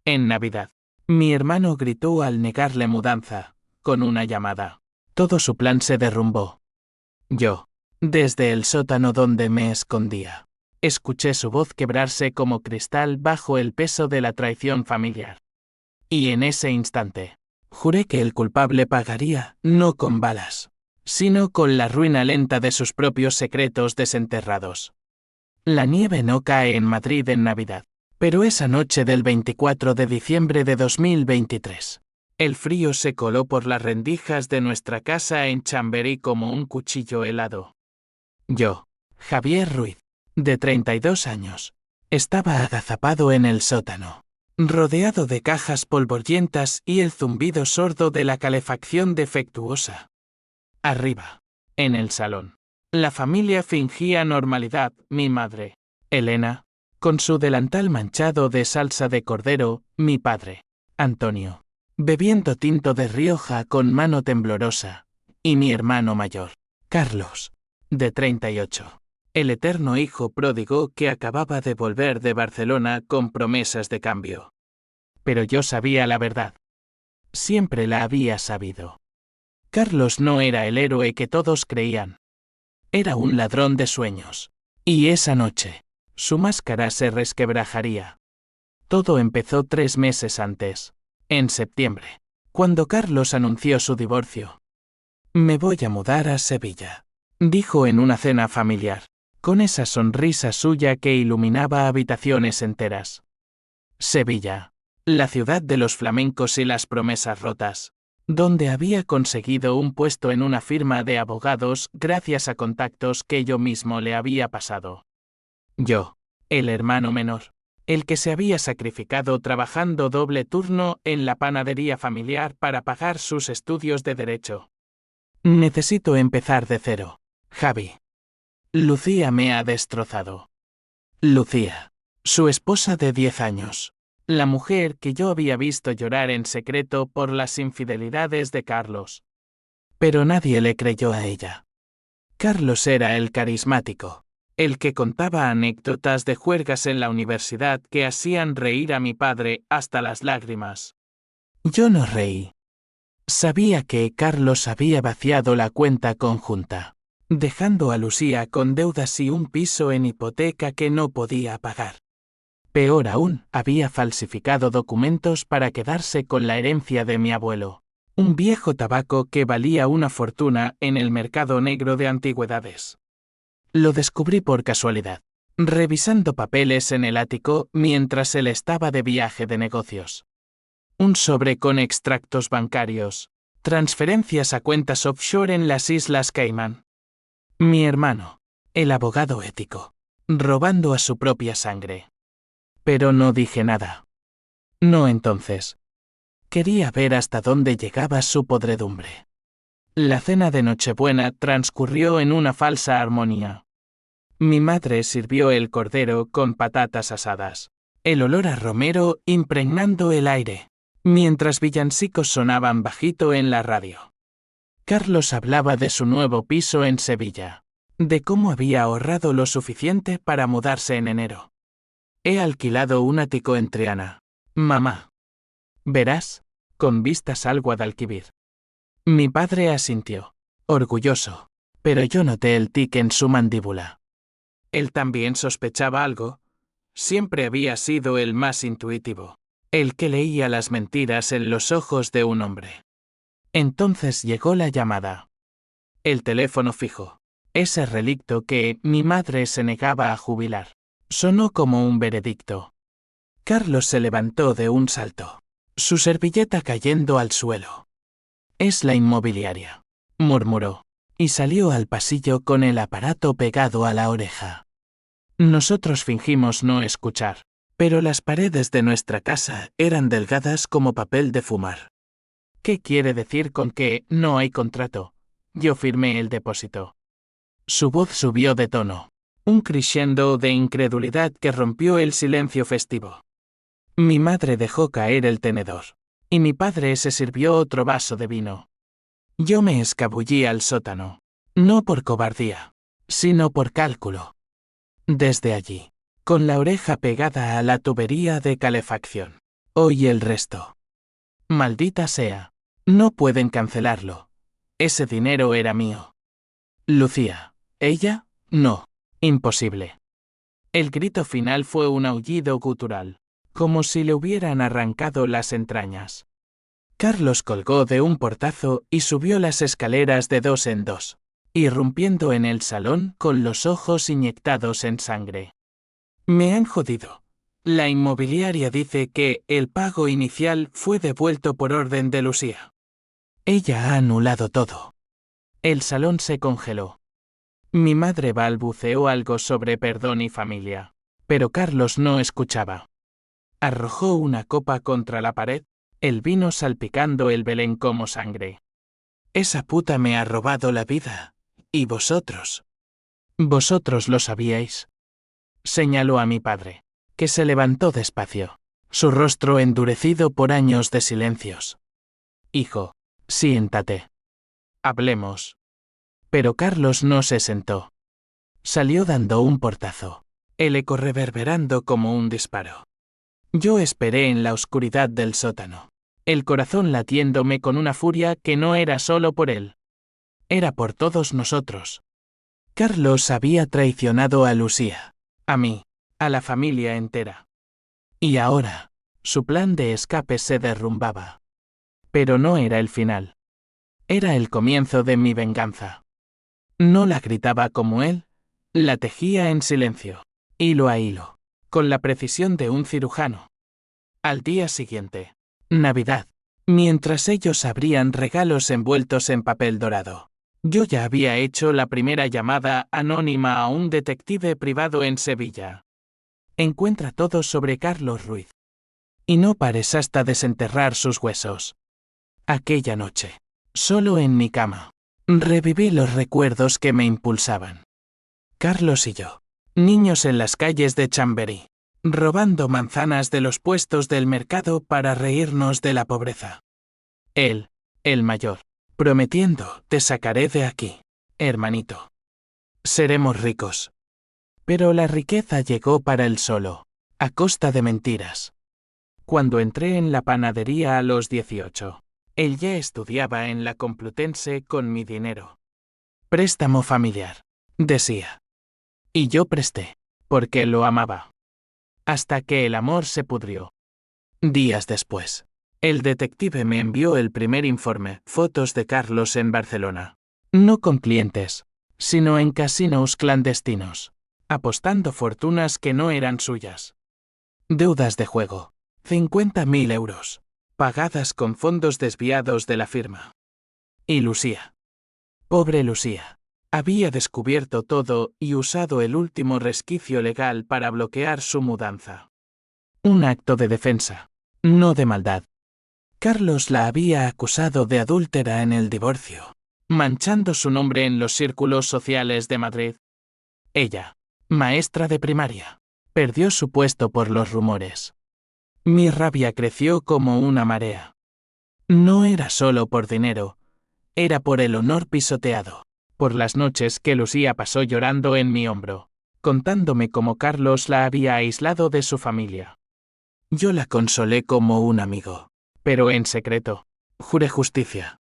En Navidad, mi hermano gritó al negarle mudanza, con una llamada. Todo su plan se derrumbó. Yo, desde el sótano donde me escondía, escuché su voz quebrarse como cristal bajo el peso de la traición familiar. Y en ese instante, juré que el culpable pagaría, no con balas, sino con la ruina lenta de sus propios secretos desenterrados. La nieve no cae en Madrid en Navidad, pero esa noche del 24 de diciembre de 2023, el frío se coló por las rendijas de nuestra casa en Chamberí como un cuchillo helado. Yo, Javier Ruiz, de 32 años, estaba agazapado en el sótano, rodeado de cajas polvorientas y el zumbido sordo de la calefacción defectuosa. Arriba, en el salón, la familia fingía normalidad. Mi madre, Elena, con su delantal manchado de salsa de cordero, mi padre, Antonio, bebiendo tinto de Rioja con mano temblorosa, y mi hermano mayor, Carlos, de 38, el eterno hijo pródigo que acababa de volver de Barcelona con promesas de cambio. Pero yo sabía la verdad. Siempre la había sabido. Carlos no era el héroe que todos creían. Era un ladrón de sueños. Y esa noche, su máscara se resquebrajaría. Todo empezó 3 meses antes, en septiembre, cuando Carlos anunció su divorcio. Me voy a mudar a Sevilla, dijo en una cena familiar, con esa sonrisa suya que iluminaba habitaciones enteras. Sevilla, la ciudad de los flamencos y las promesas rotas, donde había conseguido un puesto en una firma de abogados gracias a contactos que yo mismo le había pasado. Yo, el hermano menor, el que se había sacrificado trabajando doble turno en la panadería familiar para pagar sus estudios de derecho. Necesito empezar de cero, Javi. Lucía me ha destrozado. Lucía, su esposa de 10 años. La mujer que yo había visto llorar en secreto por las infidelidades de Carlos. Pero nadie le creyó a ella. Carlos era el carismático, el que contaba anécdotas de juergas en la universidad que hacían reír a mi padre hasta las lágrimas. Yo no reí. Sabía que Carlos había vaciado la cuenta conjunta, dejando a Lucía con deudas y un piso en hipoteca que no podía pagar. Peor aún, había falsificado documentos para quedarse con la herencia de mi abuelo, un viejo tabaco que valía una fortuna en el mercado negro de antigüedades. Lo descubrí por casualidad, revisando papeles en el ático mientras él estaba de viaje de negocios. Un sobre con extractos bancarios, transferencias a cuentas offshore en las Islas Caimán. Mi hermano, el abogado ético, robando a su propia sangre. Pero no dije nada. No entonces. Quería ver hasta dónde llegaba su podredumbre. La cena de Nochebuena transcurrió en una falsa armonía. Mi madre sirvió el cordero con patatas asadas, el olor a romero impregnando el aire, mientras villancicos sonaban bajito en la radio. Carlos hablaba de su nuevo piso en Sevilla, de cómo había ahorrado lo suficiente para mudarse en enero. He alquilado un ático en Triana, mamá. Verás, con vistas al Guadalquivir. Mi padre asintió, orgulloso, pero yo noté el tic en su mandíbula. Él también sospechaba algo. Siempre había sido el más intuitivo, el que leía las mentiras en los ojos de un hombre. Entonces llegó la llamada. El teléfono fijo, ese relicto que mi madre se negaba a jubilar, sonó como un veredicto. Carlos se levantó de un salto, su servilleta cayendo al suelo. Es la inmobiliaria, murmuró, y salió al pasillo con el aparato pegado a la oreja. Nosotros fingimos no escuchar, pero las paredes de nuestra casa eran delgadas como papel de fumar. ¿Qué quiere decir con que no hay contrato? Yo firmé el depósito. Su voz subió de tono, un crescendo de incredulidad que rompió el silencio festivo. Mi madre dejó caer el tenedor, y mi padre se sirvió otro vaso de vino. Yo me escabullí al sótano, no por cobardía, sino por cálculo. Desde allí, con la oreja pegada a la tubería de calefacción, Oí el resto. Maldita sea. No pueden cancelarlo. Ese dinero era mío. Lucía. ¿Ella? No. Imposible. El grito final fue un aullido gutural, como si le hubieran arrancado las entrañas. Carlos colgó de un portazo y subió las escaleras de dos en dos, irrumpiendo en el salón con los ojos inyectados en sangre. Me han jodido. La inmobiliaria dice que el pago inicial fue devuelto por orden de Lucía. Ella ha anulado todo. El salón se congeló. Mi madre balbuceó algo sobre perdón y familia, pero Carlos no escuchaba. Arrojó una copa contra la pared, el vino salpicando el Belén como sangre. Esa puta me ha robado la vida. ¿Y vosotros? Vosotros lo sabíais. Señaló a mi padre, que se levantó despacio, su rostro endurecido por años de silencios. Hijo, siéntate. Hablemos. Pero Carlos no se sentó. Salió dando un portazo, el eco reverberando como un disparo. Yo esperé en la oscuridad del sótano, el corazón latiéndome con una furia que no era solo por él. Era por todos nosotros. Carlos había traicionado a Lucía, a mí, a la familia entera. Y ahora, su plan de escape se derrumbaba. Pero no era el final. Era el comienzo de mi venganza. No la gritaba como él, la tejía en silencio, hilo a hilo, con la precisión de un cirujano. Al día siguiente, Navidad, mientras ellos abrían regalos envueltos en papel dorado, yo ya había hecho la primera llamada anónima a un detective privado en Sevilla. Encuentra todo sobre Carlos Ruiz. Y no pares hasta desenterrar sus huesos. Aquella noche, solo en mi cama, reviví los recuerdos que me impulsaban. Carlos y yo, niños en las calles de Chamberí, robando manzanas de los puestos del mercado para reírnos de la pobreza. Él, el mayor, prometiendo, te sacaré de aquí, hermanito. Seremos ricos. Pero la riqueza llegó para él solo, a costa de mentiras. Cuando entré en la panadería a los 18, él ya estudiaba en la Complutense con mi dinero. Préstamo familiar, decía. Y yo presté, porque lo amaba. Hasta que el amor se pudrió. Días después, el detective me envió el primer informe, fotos de Carlos en Barcelona. No con clientes, sino en casinos clandestinos, apostando fortunas que no eran suyas. Deudas de juego, 50.000 euros, pagadas con fondos desviados de la firma. Y Lucía. Pobre Lucía. Había descubierto todo y usado el último resquicio legal para bloquear su mudanza. Un acto de defensa, no de maldad. Carlos la había acusado de adúltera en el divorcio, manchando su nombre en los círculos sociales de Madrid. Ella, maestra de primaria, perdió su puesto por los rumores. Mi rabia creció como una marea. No era solo por dinero, era por el honor pisoteado, por las noches que Lucía pasó llorando en mi hombro, contándome cómo Carlos la había aislado de su familia. Yo la consolé como un amigo, pero en secreto, juré justicia.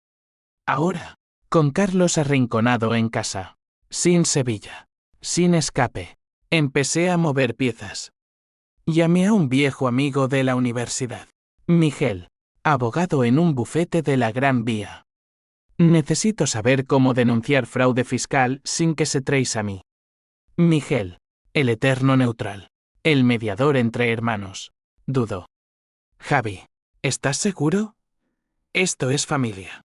Ahora, con Carlos arrinconado en casa, sin Sevilla, sin escape, empecé a mover piezas. Llamé a un viejo amigo de la universidad, Miguel, abogado en un bufete de la Gran Vía. Necesito saber cómo denunciar fraude fiscal sin que se trace a mí. Miguel, el eterno neutral, el mediador entre hermanos, dudó. Javi, ¿estás seguro? Esto es familia.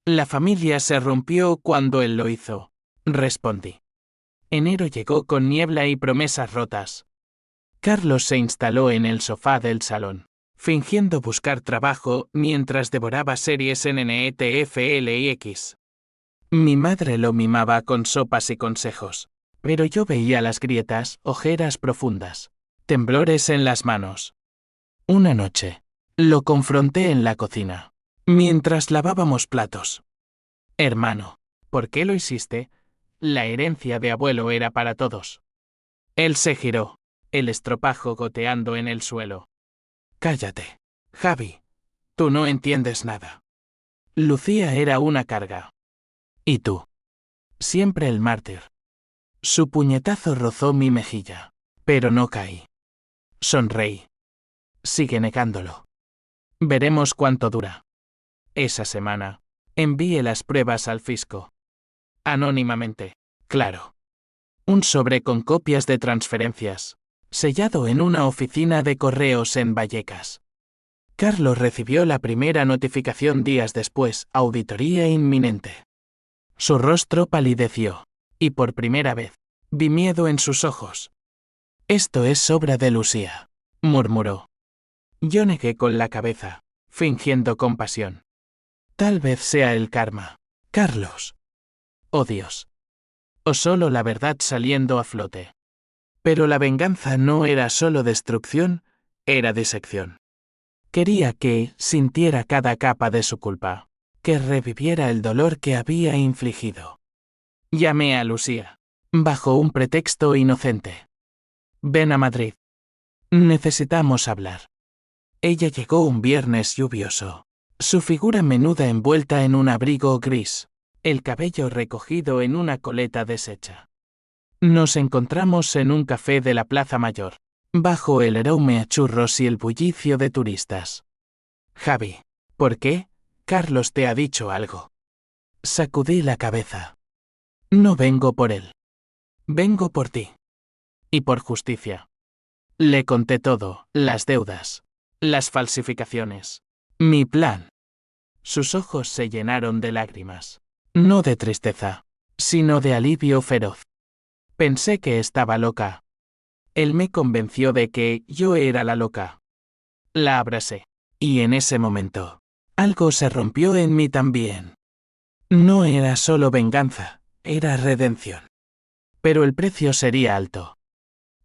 La familia se rompió cuando él lo hizo, respondí. Enero llegó con niebla y promesas rotas. Carlos se instaló en el sofá del salón, fingiendo buscar trabajo mientras devoraba series en NETFLX. Mi madre lo mimaba con sopas y consejos, pero yo veía las grietas, ojeras profundas, temblores en las manos. Una noche, lo confronté en la cocina, mientras lavábamos platos. Hermano, ¿por qué lo hiciste? La herencia de abuelo era para todos. Él se giró, el estropajo goteando en el suelo. Cállate. Javi, tú no entiendes nada. Lucía era una carga. ¿Y tú? Siempre el mártir. Su puñetazo rozó mi mejilla, pero no caí. Sonreí. Sigue negándolo. Veremos cuánto dura. Esa semana, envié las pruebas al fisco. Anónimamente, claro. Un sobre con copias de transferencias, sellado en una oficina de correos en Vallecas. Carlos recibió la primera notificación días después, auditoría inminente. Su rostro palideció, y por primera vez, vi miedo en sus ojos. Esto es obra de Lucía, murmuró. Yo negué con la cabeza, fingiendo compasión. Tal vez sea el karma, Carlos. Oh Dios. O solo la verdad saliendo a flote. Pero la venganza no era solo destrucción, era disección. Quería que sintiera cada capa de su culpa, que reviviera el dolor que había infligido. Llamé a Lucía, bajo un pretexto inocente. Ven a Madrid. Necesitamos hablar. Ella llegó un viernes lluvioso, su figura menuda envuelta en un abrigo gris, el cabello recogido en una coleta deshecha. Nos encontramos en un café de la Plaza Mayor, bajo el aroma a churros y el bullicio de turistas. Javi, ¿por qué? Carlos te ha dicho algo. Sacudí la cabeza. No vengo por él. Vengo por ti. Y por justicia. Le conté todo, las deudas, las falsificaciones, mi plan. Sus ojos se llenaron de lágrimas. No de tristeza, sino de alivio feroz. Pensé que estaba loca. Él me convenció de que yo era la loca. La abracé. Y en ese momento, algo se rompió en mí también. No era solo venganza, era redención. Pero el precio sería alto.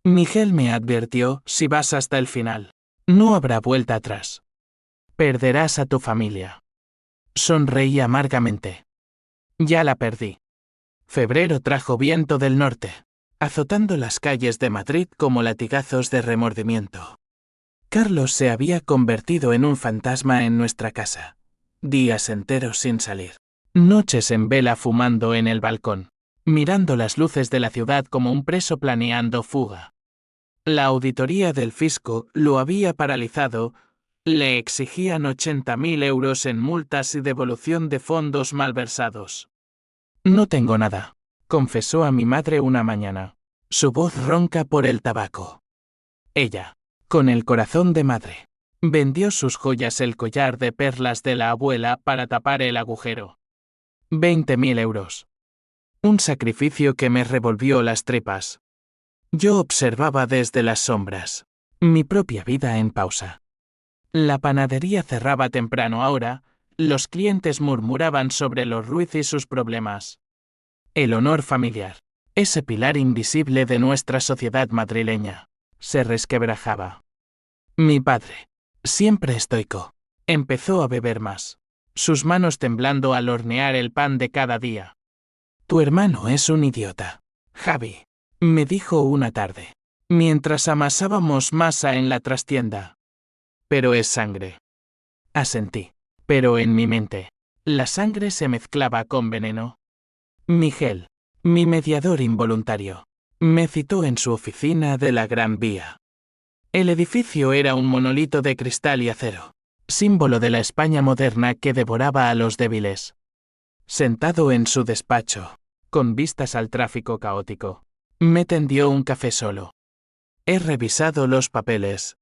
Miguel me advirtió, si vas hasta el final, no habrá vuelta atrás. Perderás a tu familia. Sonreí amargamente. Ya la perdí. Febrero trajo viento del norte, azotando las calles de Madrid como latigazos de remordimiento. Carlos se había convertido en un fantasma en nuestra casa. Días enteros sin salir. Noches en vela fumando en el balcón, mirando las luces de la ciudad como un preso planeando fuga. La auditoría del fisco lo había paralizado, le exigían 80.000 euros en multas y devolución de fondos malversados. No tengo nada, confesó a mi madre una mañana, su voz ronca por el tabaco. Ella, con el corazón de madre, vendió sus joyas, el collar de perlas de la abuela para tapar el agujero. 20.000 euros. Un sacrificio que me revolvió las tripas. Yo observaba desde las sombras, mi propia vida en pausa. La panadería cerraba temprano ahora, los clientes murmuraban sobre los Ruiz y sus problemas. El honor familiar, ese pilar invisible de nuestra sociedad madrileña, se resquebrajaba. Mi padre, siempre estoico, empezó a beber más, sus manos temblando al hornear el pan de cada día. Tu hermano es un idiota, Javi, me dijo una tarde, mientras amasábamos masa en la trastienda. Pero es sangre. Asentí, pero en mi mente, la sangre se mezclaba con veneno. Miguel, mi mediador involuntario, me citó en su oficina de la Gran Vía. El edificio era un monolito de cristal y acero, símbolo de la España moderna que devoraba a los débiles. Sentado en su despacho, con vistas al tráfico caótico, me tendió un café solo. He revisado los papeles.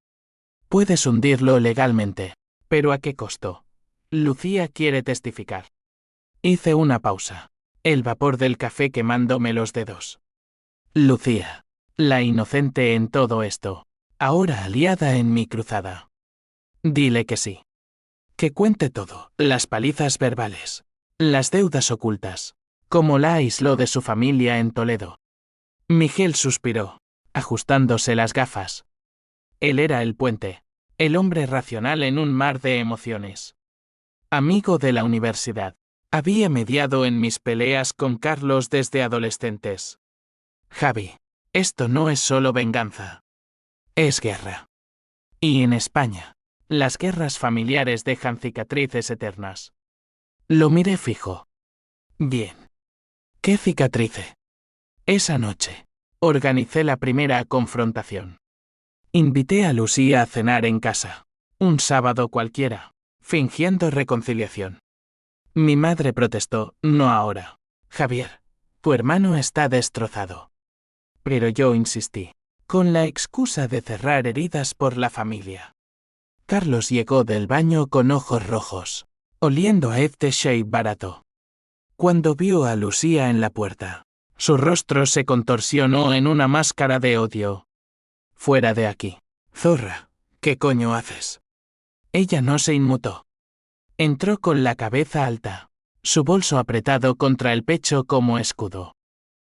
Puedes hundirlo legalmente, pero ¿a qué costo? Lucía quiere testificar. Hice una pausa, el vapor del café quemándome los dedos. Lucía, la inocente en todo esto, ahora aliada en mi cruzada. Dile que sí. Que cuente todo, las palizas verbales, las deudas ocultas, como la aisló de su familia en Toledo. Miguel suspiró, ajustándose las gafas. Él era el puente, el hombre racional en un mar de emociones. Amigo de la universidad, había mediado en mis peleas con Carlos desde adolescentes. Javi, esto no es solo venganza. Es guerra. Y en España, Las guerras familiares dejan cicatrices eternas. Lo miré fijo. Bien. ¿Qué cicatrice? Esa noche, organicé la primera confrontación. Invité a Lucía a cenar en casa. Un sábado cualquiera, fingiendo reconciliación. Mi madre protestó, no ahora. Javier, tu hermano está destrozado. Pero yo insistí, con la excusa de cerrar heridas por la familia. Carlos llegó del baño con ojos rojos, oliendo a aftershave barato. Cuando vio a Lucía en la puerta, su rostro se contorsionó en una máscara de odio. Fuera de aquí. Zorra, ¿qué coño haces? Ella no se inmutó. Entró con la cabeza alta, su bolso apretado contra el pecho como escudo.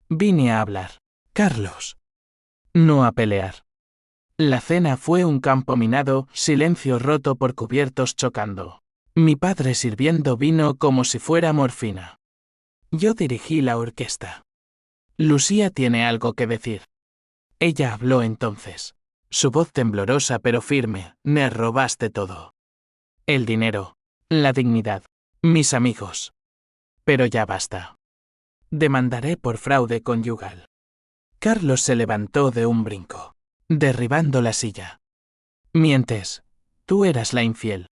Vine a hablar, Carlos. No a pelear. La cena fue un campo minado, silencio roto por cubiertos chocando. Mi padre sirviendo vino como si fuera morfina. Yo dirigí la orquesta. Lucía tiene algo que decir. Ella habló entonces. Su voz temblorosa pero firme, me robaste todo. El dinero, la dignidad, mis amigos. Pero ya basta. Demandaré por fraude conyugal. Carlos se levantó de un brinco, derribando la silla. Mientes, tú eras la infiel.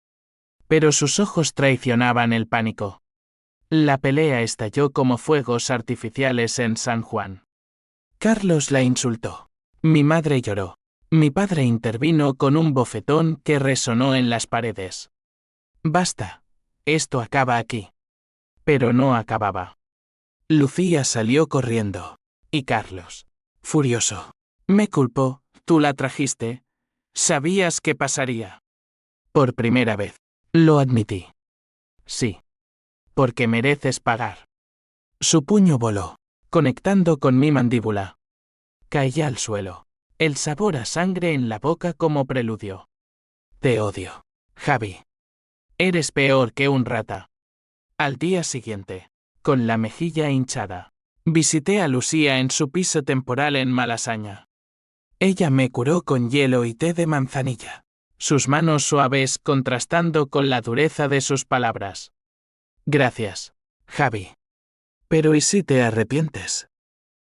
Pero sus ojos traicionaban el pánico. La pelea estalló como fuegos artificiales en San Juan. Carlos la insultó. Mi madre lloró. Mi padre intervino con un bofetón que resonó en las paredes. Basta. Esto acaba aquí. Pero no acababa. Lucía salió corriendo. Y Carlos, furioso, me culpó, tú la trajiste. Sabías que pasaría. Por primera vez. Lo admití. Sí. Porque mereces pagar. Su puño voló, conectando con mi mandíbula. Caí al suelo. El sabor a sangre en la boca como preludio. Te odio, Javi. Eres peor que un rata. Al día siguiente, con la mejilla hinchada, visité a Lucía en su piso temporal en Malasaña. Ella me curó con hielo y té de manzanilla, sus manos suaves contrastando con la dureza de sus palabras. Gracias, Javi. Pero ¿y si te arrepientes?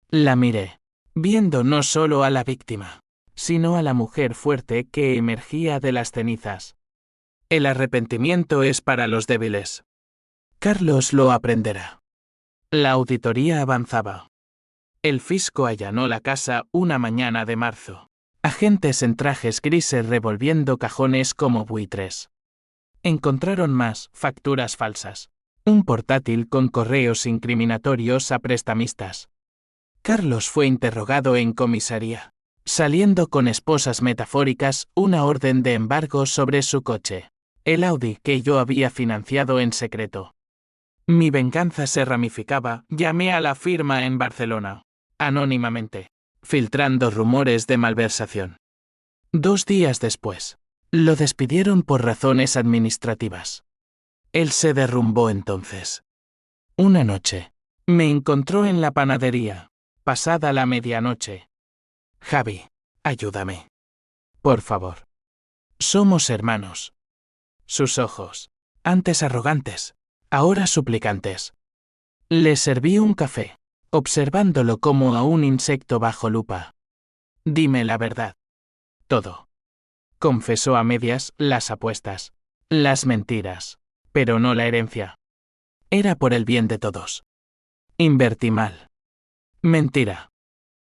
La miré, viendo no solo a la víctima, sino a la mujer fuerte que emergía de las cenizas. El arrepentimiento es para los débiles. Carlos lo aprenderá. La auditoría avanzaba. El fisco allanó la casa una mañana de marzo. Agentes en trajes grises revolviendo cajones como buitres. Encontraron más facturas falsas. Un portátil con correos incriminatorios a prestamistas. Carlos fue interrogado en comisaría, saliendo con esposas metafóricas, una orden de embargo sobre su coche, el Audi que yo había financiado en secreto. Mi venganza se ramificaba, llamé a la firma en Barcelona, anónimamente, filtrando rumores de malversación. 2 días después, lo despidieron por razones administrativas. Él se derrumbó entonces. Una noche, me encontró en la panadería, pasada la medianoche. Javi, ayúdame. Por favor. Somos hermanos. Sus ojos, antes arrogantes, ahora suplicantes. Le serví un café, observándolo como a un insecto bajo lupa. Dime la verdad. Todo. Confesó a medias las apuestas, las mentiras, pero no la herencia. Era por el bien de todos. Invertí mal. Mentira.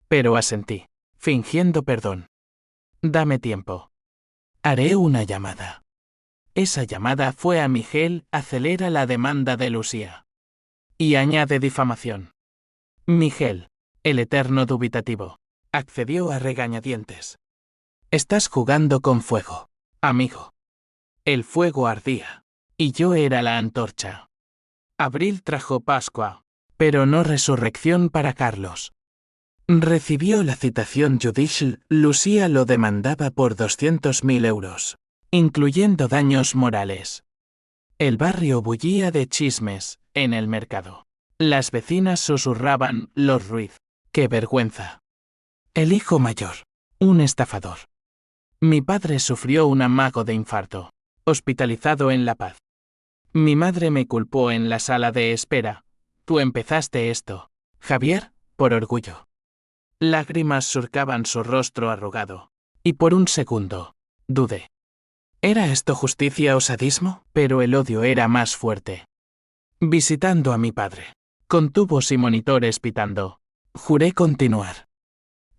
Pero asentí, fingiendo perdón. Dame tiempo. Haré una llamada. Esa llamada fue a Miguel, acelera la demanda de Lucía. Y añade difamación. Miguel, el eterno dubitativo, accedió a regañadientes. Estás jugando con fuego, amigo. El fuego ardía, y yo era la antorcha. Abril trajo Pascua, pero no resurrección para Carlos. Recibió la citación judicial, Lucía lo demandaba por 200.000 euros, incluyendo daños morales. El barrio bullía de chismes, en el mercado. Las vecinas susurraban, los Ruiz. ¡Qué vergüenza! El hijo mayor, un estafador. Mi padre sufrió un amago de infarto, hospitalizado en La Paz. Mi madre me culpó en la sala de espera. Tú empezaste esto, Javier, por orgullo. Lágrimas surcaban su rostro arrugado. Y por un segundo, dudé. ¿Era esto justicia o sadismo? Pero el odio era más fuerte. Visitando a mi padre, con tubos y monitores pitando, juré continuar.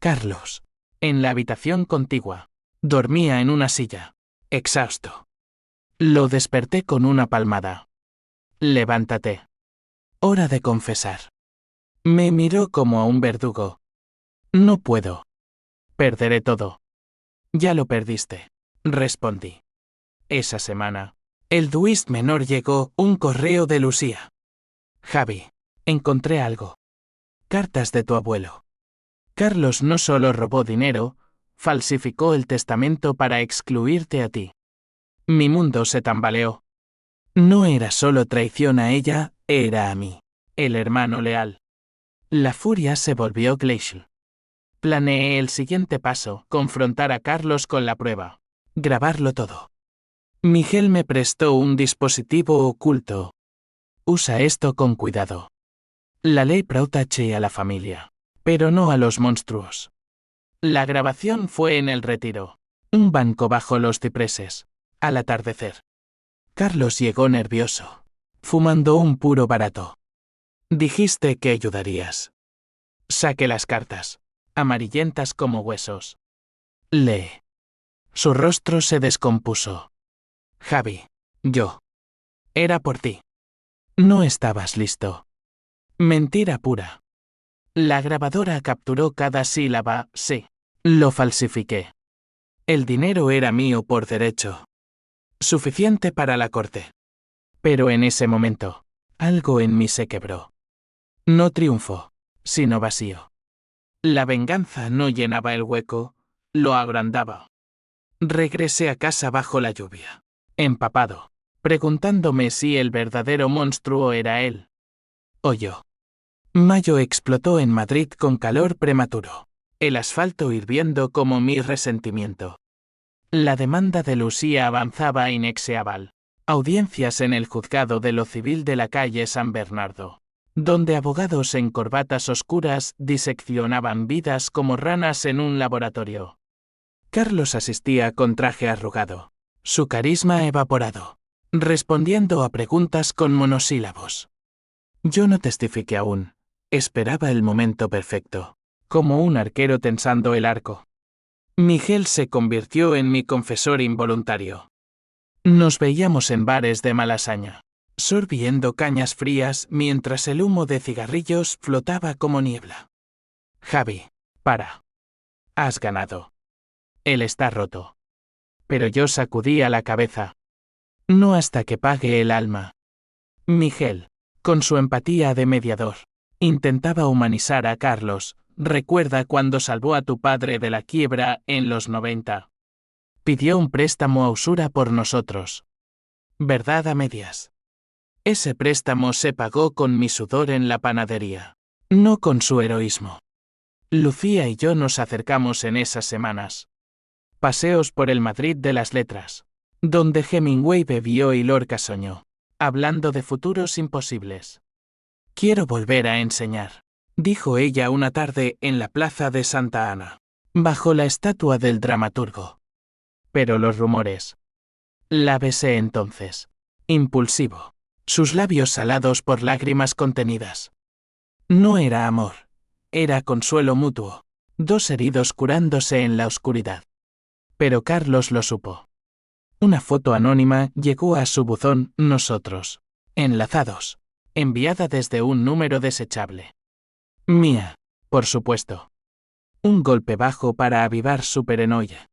Carlos, en la habitación contigua, dormía en una silla, exhausto. Lo desperté con una palmada. Levántate. Hora de confesar. Me miró como a un verdugo. No puedo. Perderé todo. Ya lo perdiste, respondí. Esa semana, el Duist menor llegó un correo de Lucía. Javi, encontré algo. Cartas de tu abuelo. Carlos no solo robó dinero, falsificó el testamento para excluirte a ti. Mi mundo se tambaleó. No era solo traición a ella, era a mí, el hermano leal. La furia se volvió glacial. Planeé el siguiente paso, confrontar a Carlos con la prueba. Grabarlo todo. Miguel me prestó un dispositivo oculto. Usa esto con cuidado. La ley protege a la familia, pero no a los monstruos. La grabación fue en el retiro. Un banco bajo los cipreses. Al atardecer. Carlos llegó nervioso, fumando un puro barato. Dijiste que ayudarías. Saqué las cartas, amarillentas como huesos. Lee. Su rostro se descompuso. Javi, yo. Era por ti. No estabas listo. Mentira pura. La grabadora capturó cada sílaba, sí. Lo falsifiqué. El dinero era mío por derecho. Suficiente para la corte. Pero en ese momento, algo en mí se quebró. No triunfo, sino vacío. La venganza no llenaba el hueco, lo agrandaba. Regresé a casa bajo la lluvia, empapado, preguntándome si el verdadero monstruo era él o yo. Mayo explotó en Madrid con calor prematuro, el asfalto hirviendo como mi resentimiento. La demanda de Lucía avanzaba inexeable. Audiencias en el juzgado de lo civil de la calle San Bernardo, donde abogados en corbatas oscuras diseccionaban vidas como ranas en un laboratorio. Carlos asistía con traje arrugado, su carisma evaporado, respondiendo a preguntas con monosílabos. Yo no testifiqué aún, esperaba el momento perfecto, como un arquero tensando el arco. Miguel se convirtió en mi confesor involuntario. Nos veíamos en bares de Malasaña, sorbiendo cañas frías mientras el humo de cigarrillos flotaba como niebla. Javi, para. Has ganado. Él está roto. Pero yo sacudía la cabeza. No hasta que pague el alma. Miguel, con su empatía de mediador, intentaba humanizar a Carlos. Recuerda cuando salvó a tu padre de la quiebra en los 90. Pidió un préstamo a usura por nosotros. Verdad a medias. Ese préstamo se pagó con mi sudor en la panadería, no con su heroísmo. Lucía y yo nos acercamos en esas semanas. Paseos por el Madrid de las letras, donde Hemingway bebió y Lorca soñó, hablando de futuros imposibles. Quiero volver a enseñar, dijo ella una tarde en la plaza de Santa Ana, bajo la estatua del dramaturgo. Pero los rumores. La besé entonces, impulsivo, sus labios salados por lágrimas contenidas. No era amor, era consuelo mutuo, dos heridos curándose en la oscuridad. Pero Carlos lo supo. Una foto anónima llegó a su buzón, nosotros, enlazados, enviada desde un número desechable. Mía, por supuesto. Un golpe bajo para avivar su paranoia.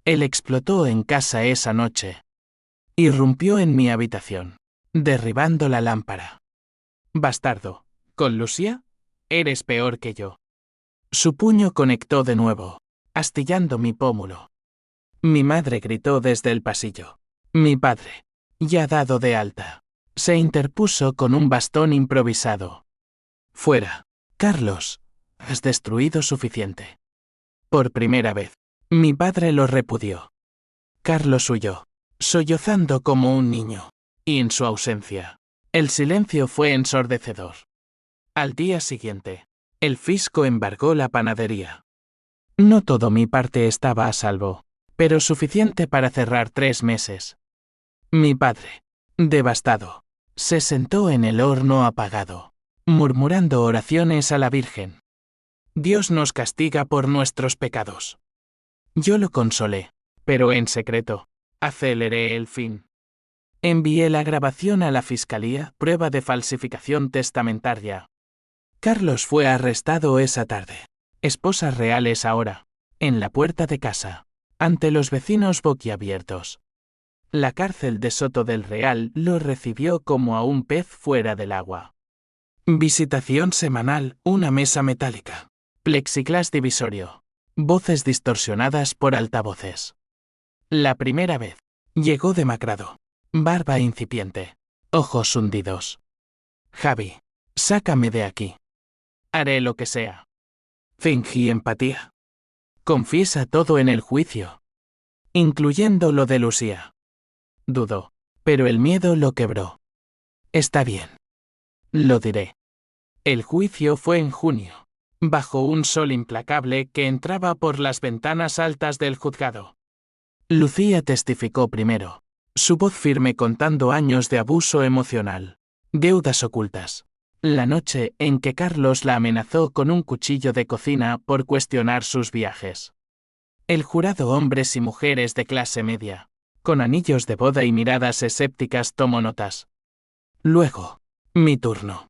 Él explotó en casa esa noche. Irrumpió en mi habitación, derribando la lámpara. Bastardo, ¿con Lucía? Eres peor que yo. Su puño conectó de nuevo, astillando mi pómulo. Mi madre gritó desde el pasillo. Mi padre, ya dado de alta, se interpuso con un bastón improvisado. Fuera, Carlos, has destruido suficiente. Por primera vez, Mi padre lo repudió. Carlos huyó, sollozando como un niño. Y en su ausencia, el silencio fue ensordecedor. Al día siguiente, el fisco embargó la panadería. No todo mi parte estaba a salvo, pero suficiente para cerrar 3 meses. Mi padre, devastado, se sentó en el horno apagado, murmurando oraciones a la Virgen. Dios nos castiga por nuestros pecados. Yo lo consolé, pero en secreto, aceleré el fin. Envié la grabación a la fiscalía, prueba de falsificación testamentaria. Carlos fue arrestado esa tarde. Esposas reales ahora, en la puerta de casa, ante los vecinos boquiabiertos. La cárcel de Soto del Real lo recibió como a un pez fuera del agua. Visitación semanal, una mesa metálica. Plexiglas divisorio. Voces distorsionadas por altavoces. La primera vez. Llegó demacrado. Barba incipiente. Ojos hundidos. Javi, sácame de aquí. Haré lo que sea. Fingí empatía. Confiesa todo en el juicio. Incluyendo lo de Lucía. Dudó, pero el miedo lo quebró. Está bien. Lo diré. El juicio fue en junio, bajo un sol implacable que entraba por las ventanas altas del juzgado. Lucía testificó primero, su voz firme contando años de abuso emocional, deudas ocultas. La noche en que Carlos la amenazó con un cuchillo de cocina por cuestionar sus viajes. El jurado, hombres y mujeres de clase media, con anillos de boda y miradas escépticas, tomó notas. Luego, mi turno.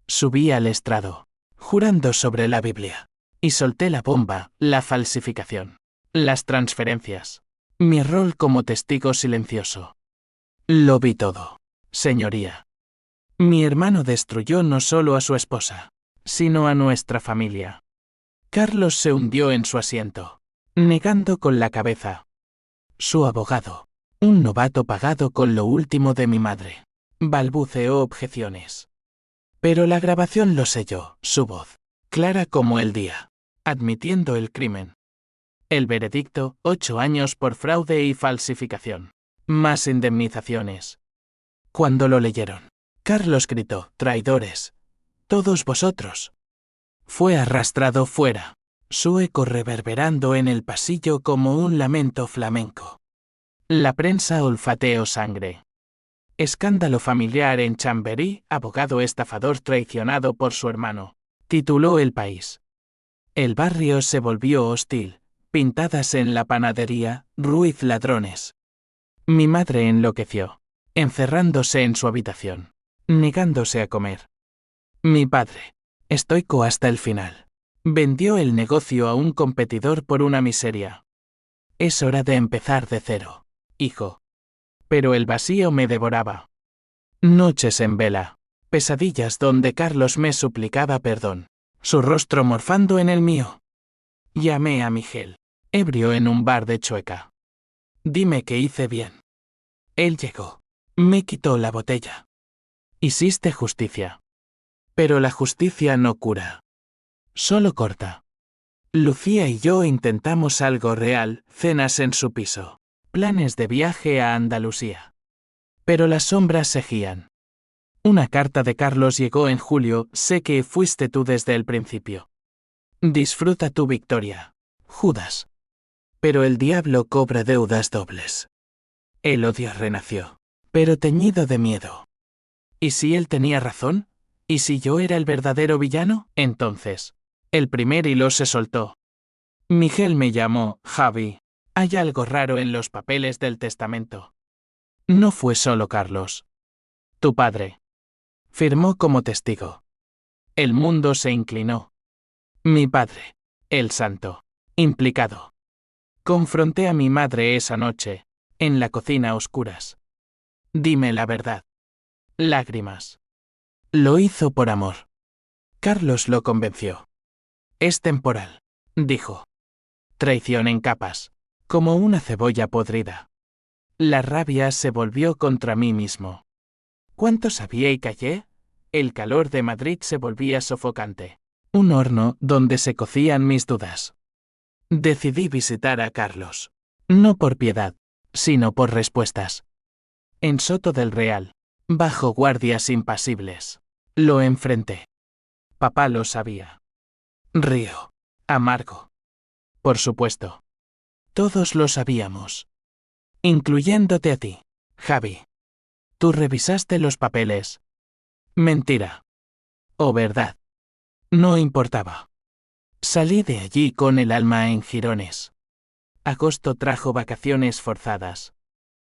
Subí al estrado, jurando sobre la Biblia, y solté la bomba, la falsificación, las transferencias, mi rol como testigo silencioso. Lo vi todo, señoría. Mi hermano destruyó no solo a su esposa, sino a nuestra familia. Carlos se hundió en su asiento, negando con la cabeza. Su abogado, un novato pagado con lo último de mi madre, balbuceó objeciones. Pero la grabación lo selló, su voz, clara como el día, admitiendo el crimen. El veredicto, 8 años por fraude y falsificación. Más indemnizaciones. Cuando lo leyeron, Carlos gritó, traidores. Todos vosotros. Fue arrastrado fuera, su eco reverberando en el pasillo como un lamento flamenco. La prensa olfateó sangre. Escándalo familiar en Chamberí, abogado estafador traicionado por su hermano, tituló El País. El barrio se volvió hostil, pintadas en la panadería, Ruiz ladrones. Mi madre enloqueció, encerrándose en su habitación, negándose a comer. Mi padre, estoico hasta el final, vendió el negocio a un competidor por una miseria. Es hora de empezar de cero, hijo. Pero el vacío me devoraba. Noches en vela, pesadillas donde Carlos me suplicaba perdón, su rostro morfando en el mío. Llamé a Miguel, ebrio en un bar de Chueca. Dime que hice bien. Él llegó, me quitó la botella. Hiciste justicia. Pero la justicia no cura. Solo corta. Lucía y yo intentamos algo real, cenas en su piso, planes de viaje a Andalucía. Pero las sombras seguían. Una carta de Carlos llegó en julio, sé que fuiste tú desde el principio. Disfruta tu victoria, Judas. Pero el diablo cobra deudas dobles. El odio renació, pero teñido de miedo. ¿Y si él tenía razón? ¿Y si yo era el verdadero villano? Entonces, el primer hilo se soltó. Miguel me llamó, Javi, hay algo raro en los papeles del testamento. No fue solo Carlos. Tu padre. Firmó como testigo. El mundo se inclinó. Mi padre, el santo, implicado. Confronté a mi madre esa noche, en la cocina a oscuras. Dime la verdad. Lágrimas. Lo hizo por amor. Carlos lo convenció. Es temporal, dijo. Traición en capas, como una cebolla podrida. La rabia se volvió contra mí mismo. ¿Cuánto sabía y callé? El calor de Madrid se volvía sofocante. Un horno donde se cocían mis dudas. Decidí visitar a Carlos. No por piedad, sino por respuestas. En Soto del Real, bajo guardias impasibles, lo enfrenté. Papá lo sabía. Río. Amargo. Por supuesto. Todos lo sabíamos. Incluyéndote a ti, Javi. Tú revisaste los papeles. Mentira. O verdad. No importaba. Salí de allí con el alma en jirones. Agosto trajo vacaciones forzadas.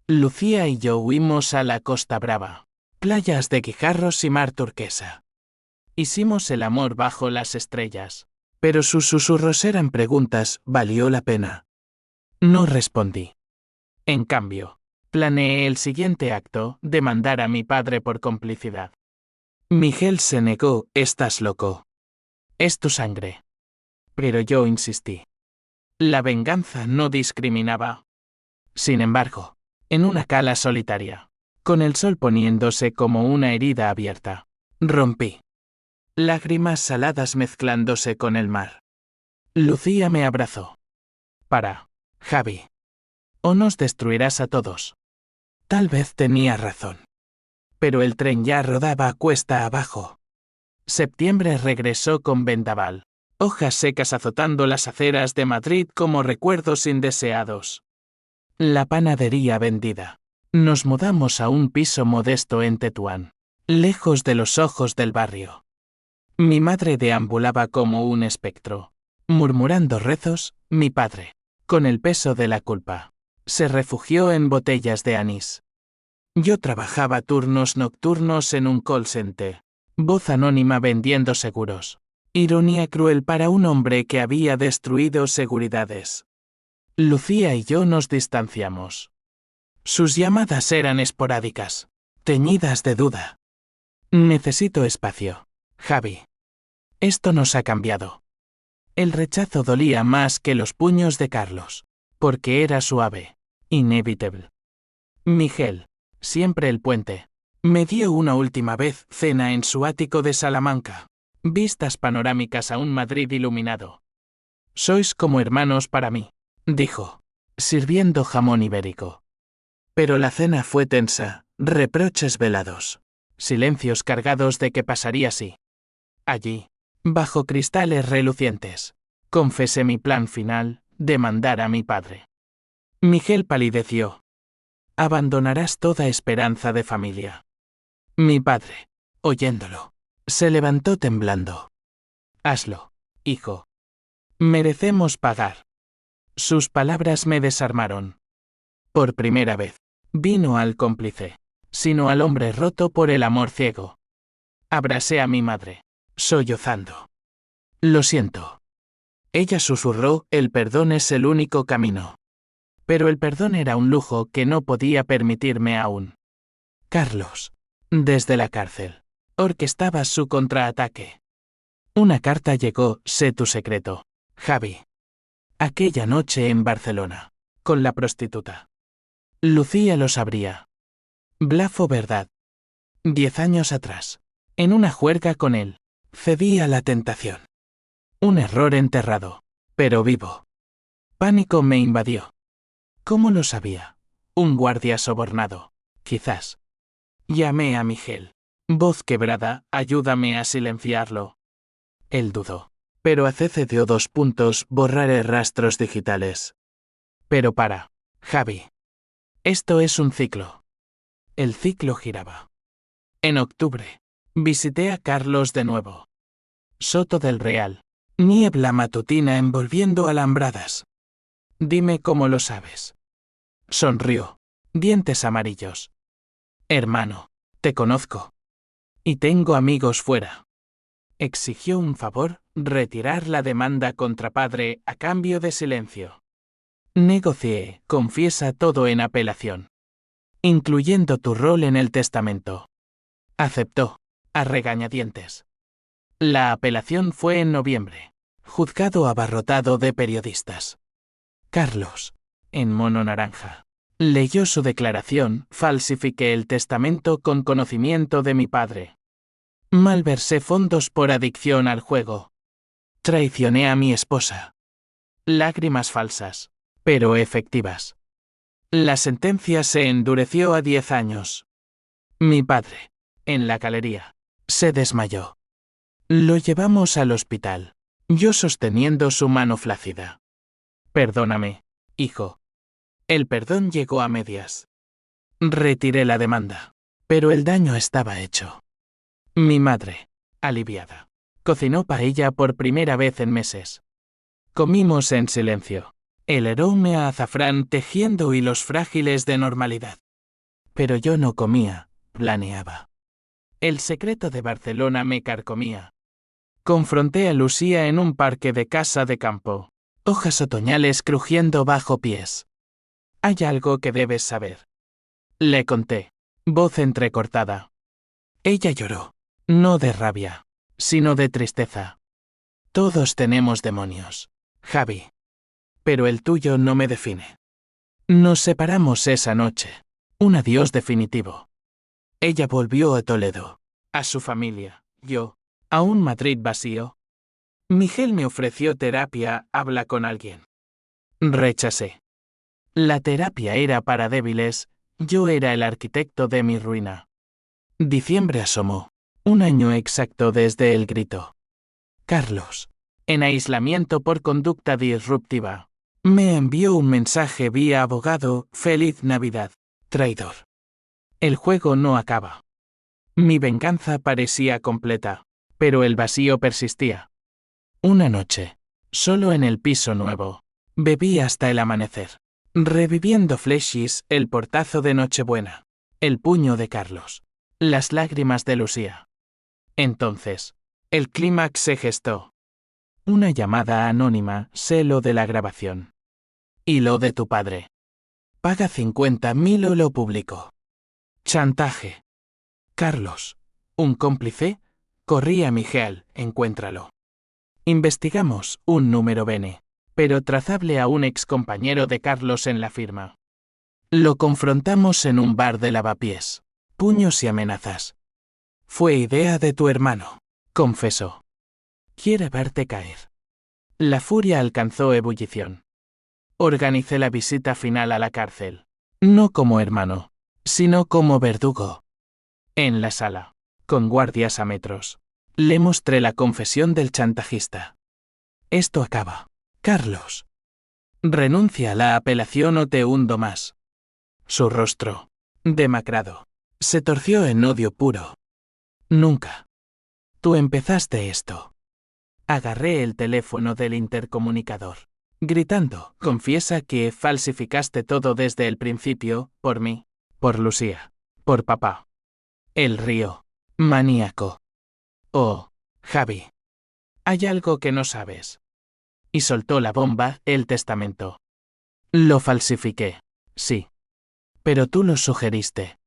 Lucía y yo huimos a la Costa Brava, playas de guijarros y mar turquesa. Hicimos el amor bajo las estrellas, pero sus susurros eran preguntas, ¿valió la pena? No respondí. En cambio, planeé el siguiente acto, demandar a mi padre por complicidad. Miguel se negó, estás loco. Es tu sangre. Pero yo insistí. La venganza no discriminaba. Sin embargo, en una cala solitaria, con el sol poniéndose como una herida abierta, rompí. Lágrimas saladas mezclándose con el mar. Lucía me abrazó. Para, Javi. O nos destruirás a todos. Tal vez tenía razón. Pero el tren ya rodaba cuesta abajo. Septiembre regresó con vendaval, hojas secas azotando las aceras de Madrid como recuerdos indeseados. La panadería vendida. Nos mudamos a un piso modesto en Tetuán, lejos de los ojos del barrio. Mi madre deambulaba como un espectro, murmurando rezos. Mi padre, con el peso de la culpa, se refugió en botellas de anís. Yo trabajaba turnos nocturnos en un call center, voz anónima vendiendo seguros. Ironía cruel para un hombre que había destruido seguridades. Lucía y yo nos distanciamos. Sus llamadas eran esporádicas, teñidas de duda. Necesito espacio, Javi. Esto nos ha cambiado. El rechazo dolía más que los puños de Carlos, porque era suave, inevitable. Miguel, siempre el puente, me dio una última vez cena en su ático de Salamanca, vistas panorámicas a un Madrid iluminado. Sois como hermanos para mí, dijo, sirviendo jamón ibérico. Pero la cena fue tensa, reproches velados, silencios cargados de qué pasaría si. Allí, bajo cristales relucientes, confesé mi plan final, demandar a mi padre. Miguel palideció. Abandonarás toda esperanza de familia. Mi padre, oyéndolo, se levantó temblando. Hazlo, hijo. Merecemos pagar. Sus palabras me desarmaron. Por primera vez, vi no al cómplice, sino al hombre roto por el amor ciego. Abracé a mi madre, sollozando. Lo siento. Ella susurró, el perdón es el único camino. Pero el perdón era un lujo que no podía permitirme aún. Carlos, desde la cárcel, orquestaba su contraataque. Una carta llegó, sé tu secreto, Javi. Aquella noche en Barcelona, con la prostituta. Lucía lo sabría. Blafo verdad. 10 años atrás, en una juerga con él, cedí a la tentación. Un error enterrado, pero vivo. Pánico me invadió. ¿Cómo lo sabía? Un guardia sobornado, quizás. Llamé a Miguel. Voz quebrada, ayúdame a silenciarlo. Él dudó. Pero accedió borrar rastros digitales. Pero para, Javi. Esto es un ciclo. El ciclo giraba. En octubre, visité a Carlos de nuevo. Soto del Real. Niebla matutina envolviendo alambradas. Dime cómo lo sabes. Sonrió. Dientes amarillos. Hermano, te conozco. Y tengo amigos fuera. Exigió un favor, retirar la demanda contra padre a cambio de silencio. Negocié, confiesa todo en apelación. Incluyendo tu rol en el testamento. Aceptó, a regañadientes. La apelación fue en noviembre. Juzgado abarrotado de periodistas. Carlos, en mono naranja, leyó su declaración, falsifiqué el testamento con conocimiento de mi padre. Malversé fondos por adicción al juego. Traicioné a mi esposa. Lágrimas falsas, pero efectivas. La sentencia se endureció a 10 años. Mi padre, en la galería, se desmayó. Lo llevamos al hospital, yo sosteniendo su mano flácida. Perdóname, hijo. El perdón llegó a medias. Retiré la demanda, pero el daño estaba hecho. Mi madre, aliviada, cocinó paella por primera vez en meses. Comimos en silencio, el aroma a azafrán tejiendo hilos frágiles de normalidad. Pero yo no comía, planeaba. El secreto de Barcelona me carcomía. Confronté a Lucía en un parque de casa de campo, hojas otoñales crujiendo bajo pies. Hay algo que debes saber. Le conté, voz entrecortada. Ella lloró, no de rabia, sino de tristeza. Todos tenemos demonios, Javi. Pero el tuyo no me define. Nos separamos esa noche. Un adiós definitivo. Ella volvió a Toledo, a su familia, yo, a un Madrid vacío. Miguel me ofreció terapia, habla con alguien. Rechacé. La terapia era para débiles, yo era el arquitecto de mi ruina. Diciembre asomó, un año exacto desde el grito. Carlos, en aislamiento por conducta disruptiva, me envió un mensaje vía abogado, feliz Navidad, traidor. El juego no acaba. Mi venganza parecía completa, pero el vacío persistía. Una noche, solo en el piso nuevo, bebí hasta el amanecer, reviviendo flashis, el portazo de Nochebuena, el puño de Carlos, las lágrimas de Lucía. Entonces, el clímax se gestó. Una llamada anónima, sé lo de la grabación. Y lo de tu padre. Paga 50.000 o lo publico. Chantaje. Carlos, un cómplice, corría Miguel, encuéntralo. Investigamos un número bene, pero trazable a un excompañero de Carlos en la firma. Lo confrontamos en un bar de lavapiés. Puños y amenazas. Fue idea de tu hermano, confesó. Quiere verte caer. La furia alcanzó ebullición. Organicé la visita final a la cárcel. No como hermano, sino como verdugo. En la sala, con guardias a metros, le mostré la confesión del chantajista. Esto acaba, Carlos. Renuncia a la apelación o te hundo más. Su rostro, demacrado, se torció en odio puro. Nunca. Tú empezaste esto. Agarré el teléfono del intercomunicador, gritando, confiesa que falsificaste todo desde el principio, por mí, por Lucía, por papá. Él rió, maníaco. Oh, Javi. Hay algo que no sabes. Y soltó la bomba, el testamento. Lo falsifiqué, sí. Pero tú lo sugeriste.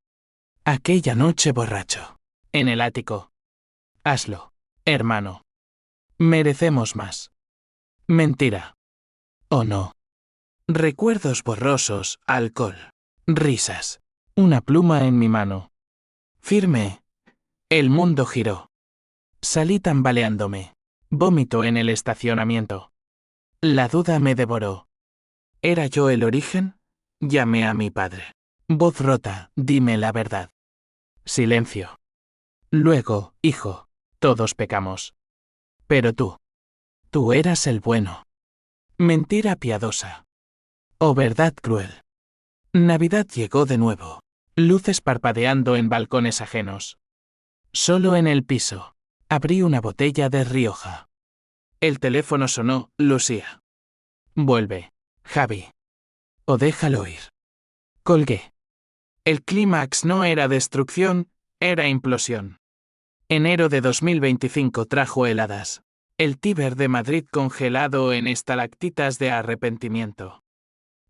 Aquella noche borracho. En el ático. Hazlo, hermano. Merecemos más. Mentira. ¿O no? Recuerdos borrosos, alcohol, risas, una pluma en mi mano. Firme. El mundo giró. Salí tambaleándome. Vómito en el estacionamiento. La duda me devoró. ¿Era yo el origen? Llamé a mi padre. Voz rota, dime la verdad. Silencio. Luego, hijo, todos pecamos. Pero tú eras el bueno. Mentira piadosa. O verdad cruel. Navidad llegó de nuevo. Luces parpadeando en balcones ajenos. Solo en el piso. Abrí una botella de Rioja. El teléfono sonó, Lucía. Vuelve, Javi. O déjalo ir. Colgué. El clímax no era destrucción, era implosión. Enero de 2025 trajo heladas. El Tíber de Madrid congelado en estalactitas de arrepentimiento.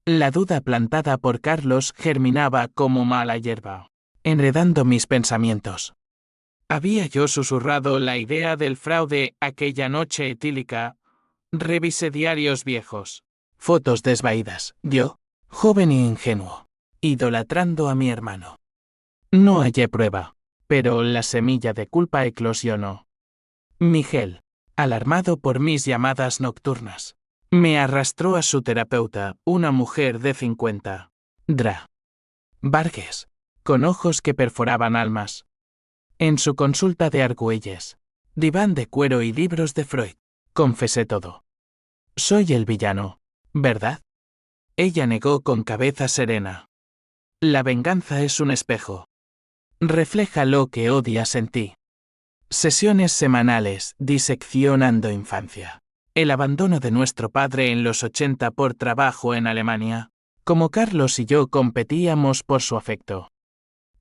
La duda plantada por Carlos germinaba como mala hierba, enredando mis pensamientos. Había yo susurrado la idea del fraude aquella noche etílica. Revisé diarios viejos. Fotos desvaídas, yo, joven e ingenuo, idolatrando a mi hermano. No hallé prueba, pero la semilla de culpa eclosionó. Miguel, alarmado por mis llamadas nocturnas, Me arrastró a su terapeuta, una mujer de 50. Dra. Vargas, con ojos que perforaban almas. En su consulta de Argüelles, diván de cuero y libros de Freud, confesé todo. Soy el villano, ¿verdad? Ella negó con cabeza serena. La venganza es un espejo. Refleja lo que odias en ti. Sesiones semanales, diseccionando infancia. El abandono de nuestro padre en los 80 por trabajo en Alemania. Como Carlos y yo competíamos por su afecto.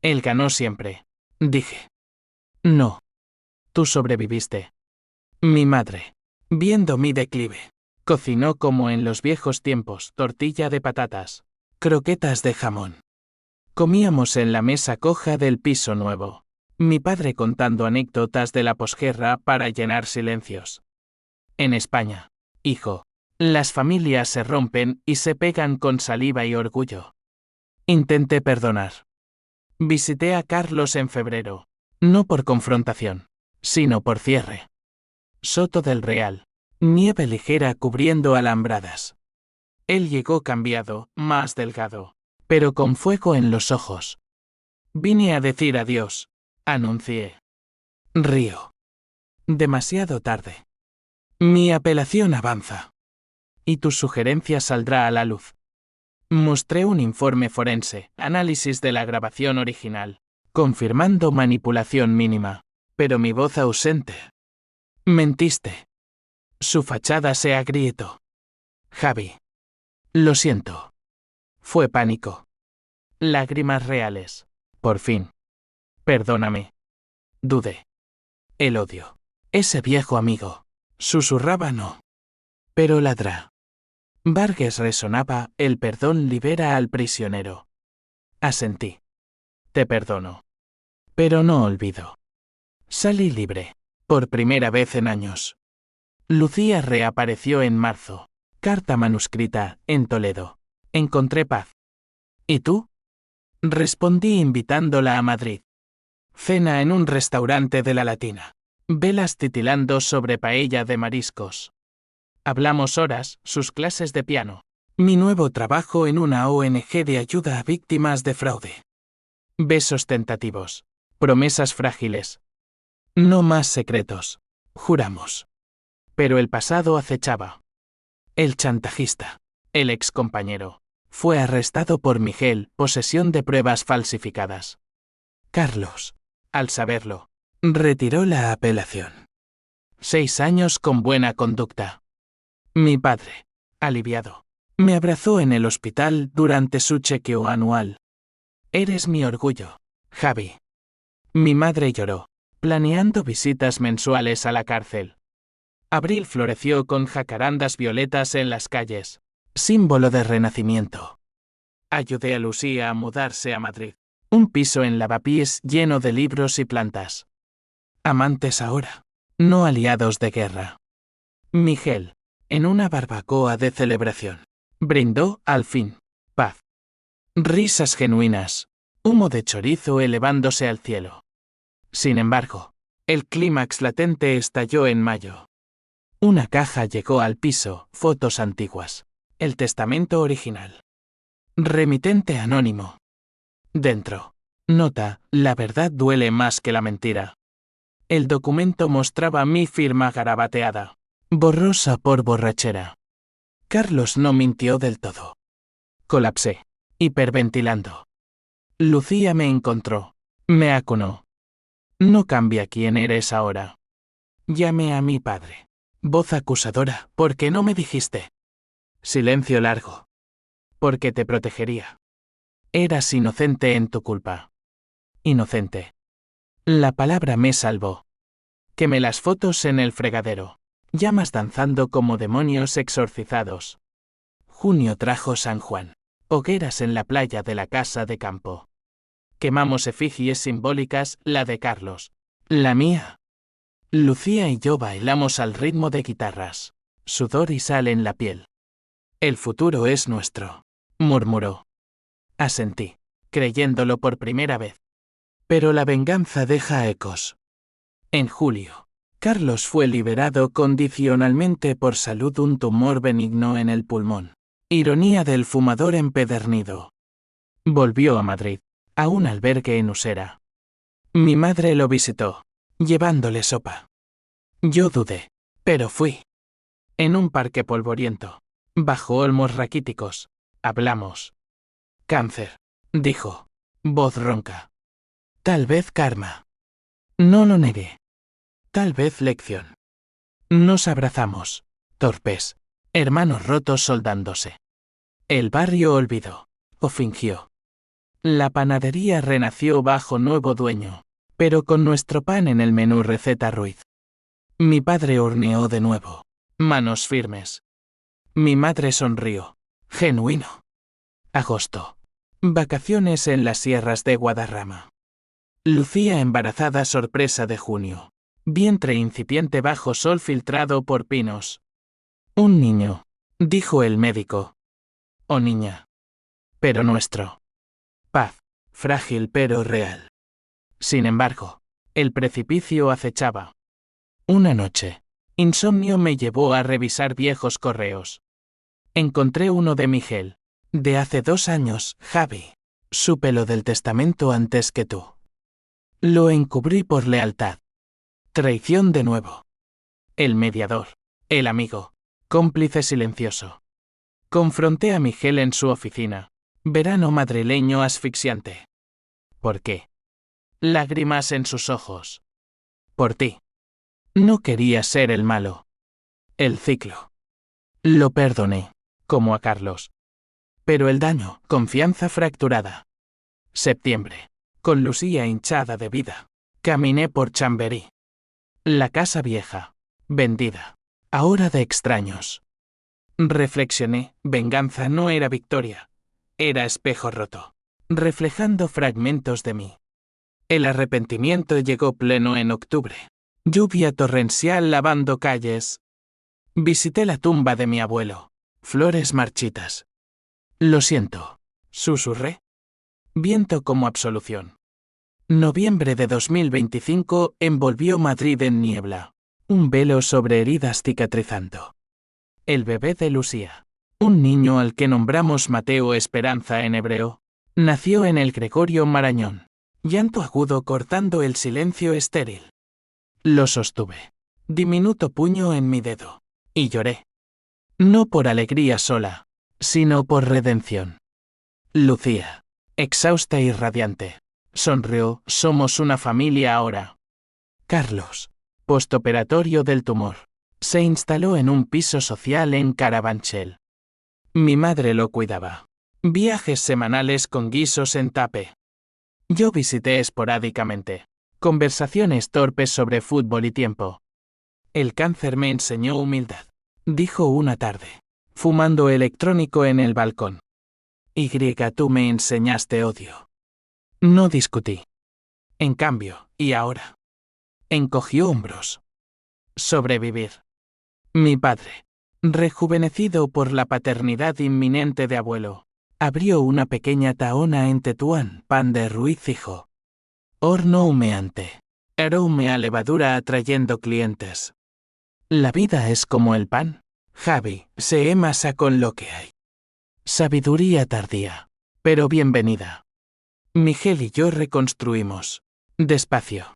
Él ganó siempre. Dije. No. Tú sobreviviste. Mi madre, viendo mi declive, cocinó como en los viejos tiempos, tortilla de patatas, croquetas de jamón. Comíamos en la mesa coja del piso nuevo. Mi padre contando anécdotas de la posguerra para llenar silencios. En España, hijo, las familias se rompen y se pegan con saliva y orgullo. Intenté perdonar. Visité a Carlos en febrero, no por confrontación, sino por cierre. Soto del Real. Nieve ligera cubriendo alambradas. Él llegó cambiado, más delgado, pero con fuego en los ojos. Vine a decir adiós, anuncié. Río. Demasiado tarde. Mi apelación avanza. Y tu sugerencia saldrá a la luz. Mostré un informe forense, análisis de la grabación original, confirmando manipulación mínima, pero mi voz ausente. Mentiste. Su fachada se agrietó. Javi. Lo siento. Fue pánico. Lágrimas reales. Por fin. Perdóname. Dudé. El odio. Ese viejo amigo. Susurraba no. Pero ladra. Vargas resonaba, el perdón libera al prisionero. Asentí. Te perdono. Pero no olvido. Salí libre. Por primera vez en años. Lucía reapareció en marzo. Carta manuscrita, en Toledo. Encontré paz. ¿Y tú? Respondí invitándola a Madrid. Cena en un restaurante de la Latina. Velas titilando sobre paella de mariscos. Hablamos horas, sus clases de piano. Mi nuevo trabajo en una ONG de ayuda a víctimas de fraude. Besos tentativos. Promesas frágiles. No más secretos. Juramos. Pero el pasado acechaba. El chantajista, el excompañero, fue arrestado por Miguel, posesión de pruebas falsificadas. Carlos, al saberlo, retiró la apelación. 6 años con buena conducta. Mi padre, aliviado, me abrazó en el hospital durante su chequeo anual. Eres mi orgullo, Javi. Mi madre lloró, planeando visitas mensuales a la cárcel. Abril floreció con jacarandas violetas en las calles, símbolo de renacimiento. Ayudé a Lucía a mudarse a Madrid. Un piso en Lavapiés lleno de libros y plantas. Amantes ahora, no aliados de guerra. Miguel, en una barbacoa de celebración, brindó, al fin, paz. Risas genuinas, humo de chorizo elevándose al cielo. Sin embargo, el clímax latente estalló en mayo. Una caja llegó al piso, fotos antiguas. El testamento original. Remitente anónimo. Dentro. Nota, la verdad duele más que la mentira. El documento mostraba mi firma garabateada. Borrosa por borrachera. Carlos no mintió del todo. Colapsé. Hiperventilando. Lucía me encontró. Me acunó. No cambia quién eres ahora. Llamé a mi padre. Voz acusadora, ¿por qué no me dijiste? Silencio largo. Porque te protegería. Eras inocente en tu culpa. Inocente. La palabra me salvó. Quemé las fotos en el fregadero. Llamas danzando como demonios exorcizados. Junio trajo San Juan. Hogueras en la playa de la casa de campo. Quemamos efigies simbólicas, la de Carlos. La mía. Lucía y yo bailamos al ritmo de guitarras. Sudor y sal en la piel. El futuro es nuestro, murmuró. Asentí, creyéndolo por primera vez. Pero la venganza deja ecos. En julio, Carlos fue liberado condicionalmente por salud un tumor benigno en el pulmón. Ironía del fumador empedernido. Volvió a Madrid, a un albergue en Usera. Mi madre lo visitó, llevándole sopa. Yo dudé, pero fui. En un parque polvoriento, bajo olmos raquíticos, hablamos. Cáncer, dijo, voz ronca. Tal vez karma. No lo negué. Tal vez lección. Nos abrazamos, torpes, hermanos rotos soldándose. El barrio olvidó, o fingió. La panadería renació bajo nuevo dueño, pero con nuestro pan en el menú receta Ruiz. Mi padre horneó de nuevo, manos firmes. Mi madre sonrió, genuino. Agosto. Vacaciones en las sierras de Guadarrama. Lucía embarazada sorpresa de junio. Vientre incipiente bajo sol filtrado por pinos. Un niño, dijo el médico. O niña. Pero nuestro. Paz, frágil pero real. Sin embargo, el precipicio acechaba. Una noche, insomnio me llevó a revisar viejos correos. Encontré uno de Miguel, de hace 2 años, Javi. Supe lo del testamento antes que tú. Lo encubrí por lealtad. Traición de nuevo. El mediador, el amigo, cómplice silencioso. Confronté a Miguel en su oficina. Verano madrileño asfixiante. ¿Por qué? Lágrimas en sus ojos. Por ti. No quería ser el malo. El ciclo. Lo perdoné, como a Carlos. Pero el daño, confianza fracturada. Septiembre. Con Lucía hinchada de vida. Caminé por Chamberí. La casa vieja. Vendida. Ahora de extraños. Reflexioné, venganza no era victoria. Era espejo roto. Reflejando fragmentos de mí. El arrepentimiento llegó pleno en octubre. Lluvia torrencial lavando calles. Visité la tumba de mi abuelo. Flores marchitas. Lo siento. Susurré. Viento como absolución. Noviembre de 2025 envolvió Madrid en niebla. Un velo sobre heridas cicatrizando. El bebé de Lucía. Un niño al que nombramos Mateo Esperanza en hebreo. Nació en el Gregorio Marañón. Llanto agudo cortando el silencio estéril. Lo sostuve. Diminuto puño en mi dedo. Y lloré. No por alegría sola, sino por redención. Lucía, exhausta y radiante, sonrió, somos una familia ahora. Carlos, postoperatorio del tumor, se instaló en un piso social en Carabanchel. Mi madre lo cuidaba. Viajes semanales con guisos en Tape. Yo visité esporádicamente. Conversaciones torpes sobre fútbol y tiempo. El cáncer me enseñó humildad, dijo una tarde, fumando electrónico en el balcón. Y tú me enseñaste odio. No discutí. En cambio, ¿y ahora? Encogió hombros. Sobrevivir. Mi padre, rejuvenecido por la paternidad inminente de abuelo, abrió una pequeña taona en Tetuán, pan de Ruiz hijo. Horno humeante. Aroma a levadura atrayendo clientes. La vida es como el pan. Javi, se masa con lo que hay. Sabiduría tardía, pero bienvenida. Miguel y yo reconstruimos. Despacio.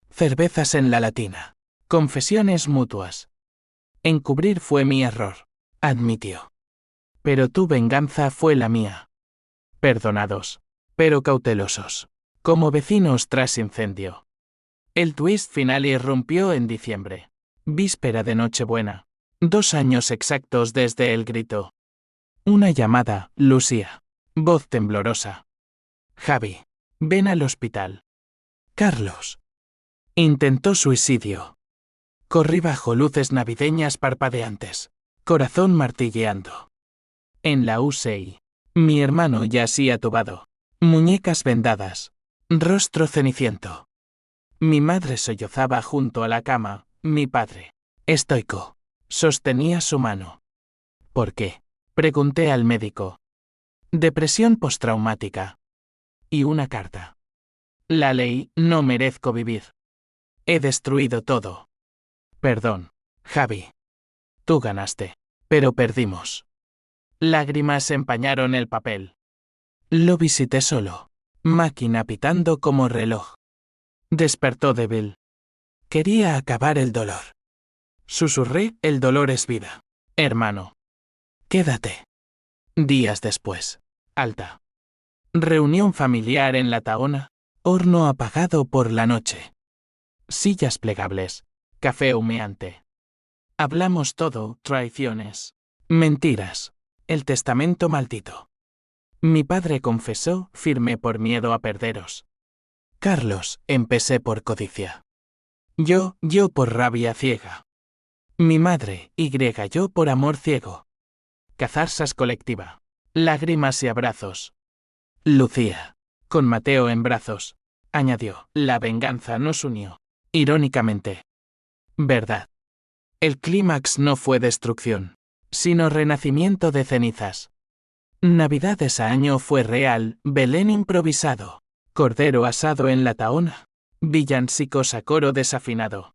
Cervezas en la latina. Confesiones mutuas. Encubrir fue mi error, admitió. Pero tu venganza fue la mía. Perdonados, pero cautelosos. Como vecinos tras incendio. El twist final irrumpió en diciembre. Víspera de Nochebuena. 2 años exactos desde el grito. Una llamada, Lucía. Voz temblorosa. Javi, ven al hospital. Carlos. Intentó suicidio. Corrí bajo luces navideñas parpadeantes. Corazón martilleando. En la UCI. Mi hermano yacía tubado. Muñecas vendadas. Rostro ceniciento. Mi madre sollozaba junto a la cama, mi padre, estoico, sostenía su mano. ¿Por qué? Pregunté al médico. Depresión postraumática. Y una carta. La ley, no merezco vivir. He destruido todo. Perdón, Javi. Tú ganaste. Pero perdimos. Lágrimas empañaron el papel. Lo visité solo. Máquina pitando como reloj. Despertó débil. Quería acabar el dolor. Susurré, el dolor es vida. Hermano. Quédate. Días después. Alta. Reunión familiar en la Tahona. Horno apagado por la noche. Sillas plegables. Café humeante. Hablamos todo, traiciones. Mentiras. El testamento maldito. Mi padre confesó, firmé por miedo a perderos. Carlos, empecé por codicia. Yo por rabia ciega. Mi madre, yo por amor ciego. Cazarsas colectiva. Lágrimas y abrazos. Lucía, con Mateo en brazos, añadió, la venganza nos unió. Irónicamente. Verdad. El clímax no fue destrucción, sino renacimiento de cenizas. Navidad ese año fue real, Belén improvisado, cordero asado en la Tahona, villancicos a coro desafinado.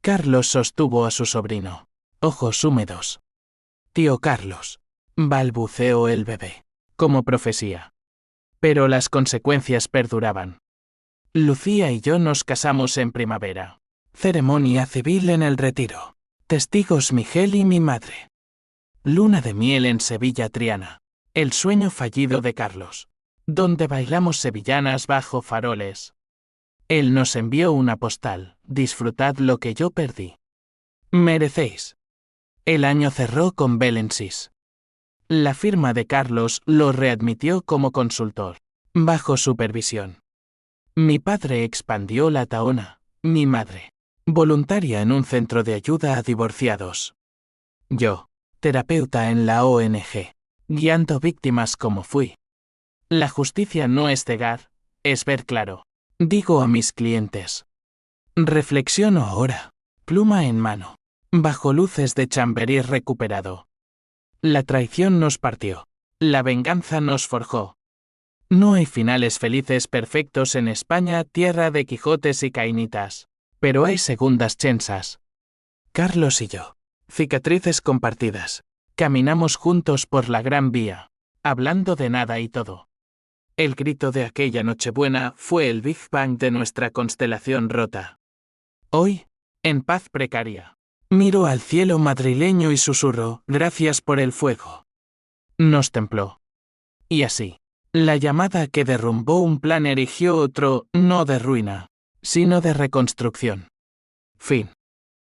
Carlos sostuvo a su sobrino, ojos húmedos. Tío Carlos, balbuceó el bebé, como profecía. Pero las consecuencias perduraban. Lucía y yo nos casamos en primavera. Ceremonia civil en el Retiro. Testigos Miguel y mi madre. Luna de miel en Sevilla Triana. El sueño fallido de Carlos. Donde bailamos sevillanas bajo faroles. Él nos envió una postal. Disfrutad lo que yo perdí. Merecéis. El año cerró con Belensis. La firma de Carlos lo readmitió como consultor. Bajo supervisión. Mi padre expandió la Tahona. Mi madre. Voluntaria en un centro de ayuda a divorciados. Yo. Terapeuta en la ONG. Guiando víctimas como fui. La justicia no es cegar, es ver claro. Digo a mis clientes. Reflexiono ahora, pluma en mano, bajo luces de Chamberí recuperado. La traición nos partió. La venganza nos forjó. No hay finales felices perfectos en España, tierra de Quijotes y Cainitas. Pero hay segundas chances. Carlos y yo. Cicatrices compartidas. Caminamos juntos por la Gran Vía, hablando de nada y todo. El grito de aquella Nochebuena fue el Big Bang de nuestra constelación rota. Hoy, en paz precaria, miro al cielo madrileño y susurro, gracias por el fuego. Nos templó. Y así, la llamada que derrumbó un plan erigió otro, no de ruina, sino de reconstrucción. Fin.